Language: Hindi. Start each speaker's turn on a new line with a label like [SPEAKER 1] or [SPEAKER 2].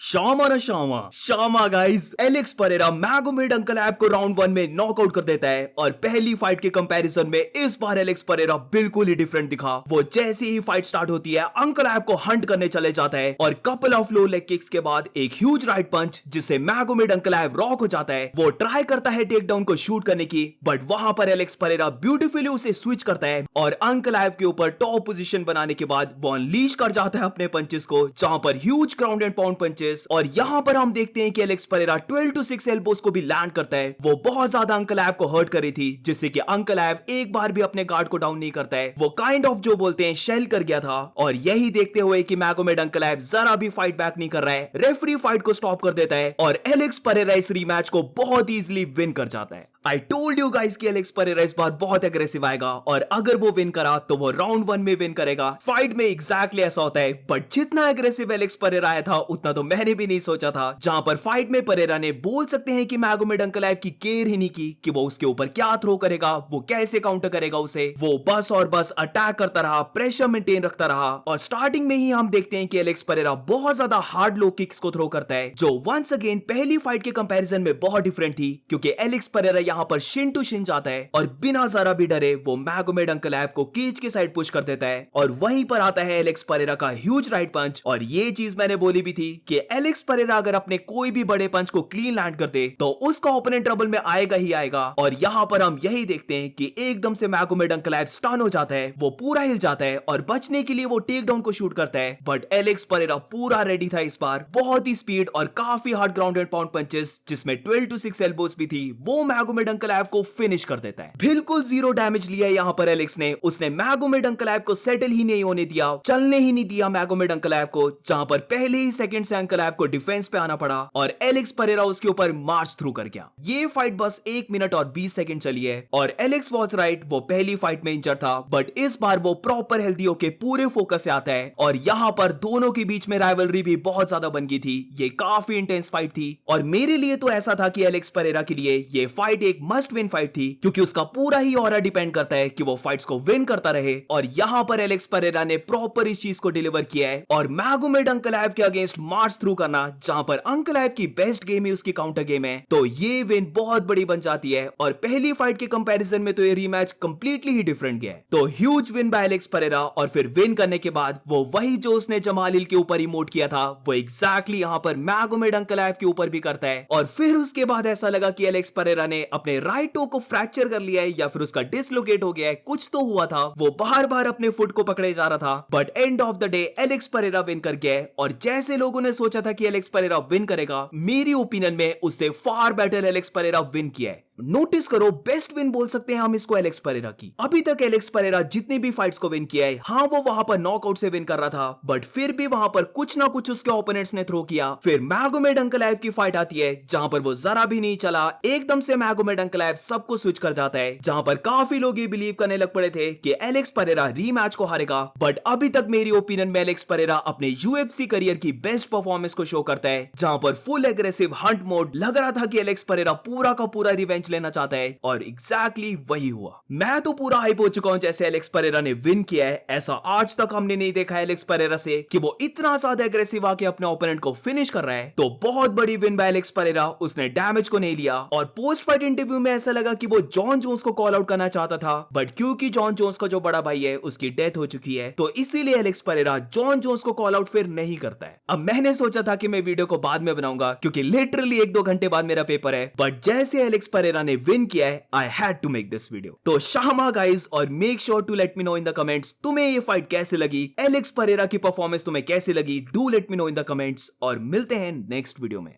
[SPEAKER 1] शामा guys, Alex Pereira Magomed Ankalaev को राउंड 1 में नॉकआउट कर देता है और पहली फाइट के कंपैरिजन में इस बार एलेक्स परेरा बिल्कुल ही डिफरेंट दिखा। वो जैसे ही फाइट स्टार्ट होती है अंकल ऐप को हंट करने चले जाता है और couple of low leg kicks के बाद एक ह्यूज राइट पंच जिससे मैगोमेड अंकल ऐप रॉक हो जाता है। वो ट्राई करता है टेक डाउन को शूट करने की, बट वहां पर एलेक्स परेरा ब्यूटीफुली उसे स्विच करता है और अंकल ऐप के ऊपर टॉप पोजीशन बनाने के बाद वो अनलीश कर जाता है अपने पंचेस को, जहां पर huge ground and pound punches. और यहां पर हम देखते हैं कि एलेक्स परेरा 12 to 6 एल्बोस को भी लैंड करता है। वो बहुत ज्यादा अंकल ऐप को हर्ट करी थी, जिससे कि अंकल ऐप एक बार भी अपने गार्ड को डाउन नहीं करता है। वो काइंड ऑफ जो बोलते हैं शेल कर गया था। और यही देखते हुए कि मैगोमेड अंकल ऐप जरा भी फाइट बैक नहीं कर रहा है, रेफरी फाइट को स्टॉप कर देता है और एलेक्स परेरा इस रीमैच को बहुत इजीली विन कर जाता है। आई टोल्ड यू गाइस कि एलेक्स परेरा इस बार बहुत एग्रेसिव आएगा और अगर वो विन करा तो वो राउंड 1 में विन करेगा। फाइट में एग्जैक्टली ऐसा होता है, बट जितना एग्रेसिव एलेक्स परेरा आया था उतना तो मैंने भी नहीं सोचा था। जहां पर फाइट में परेरा ने बोल सकते हैं कि मैगोमेड अंकल ऐप की केयर ही नहीं की कि वो उसके ऊपर क्या थ्रो करेगा, वो कैसे काउंटर करेगा उसे। वो बस और बस अटैक करता रहा, प्रेशर मेंटेन रखता रहा और स्टार्टिंग में ही हम देखते हैं कि एलेक्स परेरा बहुत ज्यादा हार्ड लो किक्स को थ्रो करता है, जो वंस अगेन पहली फाइट के कंपैरिजन में बहुत डिफरेंट थी, क्योंकि एलेक्स परेरा यहां पर शिन टू शिन जाता है और बिना जरा भी डरे वो मैगोमेड अंकल ऐप को केज के साइड पुश कर देता है। और वहीं पर आता है एलेक्स परेरा का ह्यूज राइट पंच। और ये चीज मैंने बोली भी थी कि एलेक्स परेरा अगर अपने कोई भी बड़े पंच को क्लीन लैंड कर दे तो उसका ओपोनेंट ट्रबल में आएगा ही आएगा। और यहां पर हम यही देखते हैं कि एकदम से मैगोमेड अंकल ऐप स्टन हो जाता है, वो पूरा हिल जाता है और बचने के लिए वो टेक डाउन को शूट करता है। बट एलेक्स परेरा पूरा रेडी था इस बार। बहुत ही स्पीड और काफी hard ground and pound punches, जिसमें 12 to 6 एल्बोस भी थी, वो मैगोमेड अंकल ऐप को फिनिश कर देता है। बिल्कुल जीरो डैमेज लिया यहां पर एलेक्स ने। उसने मैगोमेड अंकल ऐप को सेटल ही नहीं होने दिया, चलने ही नहीं दिया मैगोमेड अंकल ऐप को, जहां पर पहले ही सेकंड से अंकल ऐप को डिफेंस पे आना पड़ा और एलेक्स परेरा उसके ऊपर मार्च थ्रू कर गया। ये फाइट बस 1 मिनट और 20 सेकंड चली है और एलेक्स वॉज राइट, वो पहली फाइट में इंजर था, बट इस बार वो प्रॉपर हेल्दी होके पूरे फोकस से आता है। और यहां पर दोनों के बीच में राइवलरी भी बहुत ज्यादा बन गई थी। ये काफी इंटेंस फाइट थी और मेरे लिए तो ऐसा था कि एलेक्स परेरा के लिए ये फाइट एक मस्ट विन फाइट थी, क्योंकि उसका पूरा ही ऑरा डिपेंड करता है कि वो फाइट्स को विन करता रहे। और यहां पर एलेक्स परेरा ने प्रॉपर इस चीज को डिलीवर किया है और मैगोमेड अंकल ऐप के अगेंस्ट मार्च थ्रू करना, जहां पर अंकल ऐप की बेस्ट गेम ही उसकी काउंटर गेम है, तो ये विन बहुत बड़ी बन जाती है। और पहली फाइट के कंपैरिजन में तो ये रीमैच कंप्लीटली ही डिफरेंट गया है। तो huge win bye Alex Pereira. और फिर विन करने के बाद वो वही जो उसने जमाल हिल के ऊपर इमोट किया था, वो एग्जैक्टली यहां पर मैगोमेड अंकल ऐप के ऊपर भी करता है। और फिर उसके बाद ऐसा लगा कि एलेक्स परेरा ने अपने राइट टो को फ्रैक्चर कर लिया है या फिर उसका डिसलोकेट हो गया है, कुछ तो हुआ था। वो बार बार अपने फुट को पकड़े जा रहा था, but end of the day Alex Pereira win कर गया है। और जैसे लोगों ने सोचा था कि एलेक्स परेरा विन करेगा, मेरी ओपिनियन में उससे far better Alex Pereira win किया है। नोटिस करो, बेस्ट विन बोल सकते हैं हम इसको एलेक्स परेरा की। अभी तक एलेक्स परेरा जितनी भी फाइट्स को विन किया है, हाँ वो वहां पर नॉकआउट से विन कर रहा था, बट फिर भी वहां पर कुछ ना कुछ उसके ओपोनेंट्स ने थ्रो किया। फिर मैगोमेड अंकल ऐप की फाइट आती है, जहां पर वो जरा भी नहीं चला, एकदम से मैगोमेड अंकल ऐप सबको स्विच कर जाता है, जहां पर काफी लोग ये बिलीव करने लग पड़े थे कि एलेक्स परेरा रीमैच को हारेगा। बट अभी तक मेरी ओपिनियन में एलेक्स परेरा अपने यूएफसी करियर की बेस्ट परफॉर्मेंस को शो करता है, जहां पर फुल एग्रेसिव हंट मोड लग रहा था कि एलेक्स परेरा पूरा का पूरा रिवेंज लेना चाहता है और एग्जैक्टली वही हुआ। मैं तो पूरा हाइप हो चुका हूं जैसे एलेक्स परेरा ने विन किया है। ऐसा आज तक हमने नहीं देखा एलेक्स परेरा से कि वो इतना ज्यादा एग्रेसिव आके अपने ओपोनेंट को फिनिश कर रहा है। तो बहुत बड़ी विन बाय एलेक्स परेरा। उसने डैमेज को नहीं लिया और पोस्ट फाइट इंटरव्यू में ऐसा लगा कि वो जॉन जोन्स को कॉल आउट करना चाहता था, बट क्योंकि जॉन जोन्स का जो बड़ा भाई है उसकी डेथ हो चुकी है, तो इसीलिए एलेक्स परेरा जॉन जोन्स को कॉल आउट फिर नहीं करता है। अब मैंने सोचा था कि मैं वीडियो को बाद में बनाऊंगा, क्योंकि लिटरली 1-2 घंटे बाद मेरा पेपर है, बट जैसे एलेक्स परेरा ने विन किया है, I had to make this video. तो शामा गाइज, और make sure to let me know in the comments तुम्हें ये फाइट कैसे लगी, एलेक्स परेरा की परफॉर्मेंस तुम्हें कैसे लगी। Do let me know in the comments और मिलते हैं नेक्स्ट वीडियो में।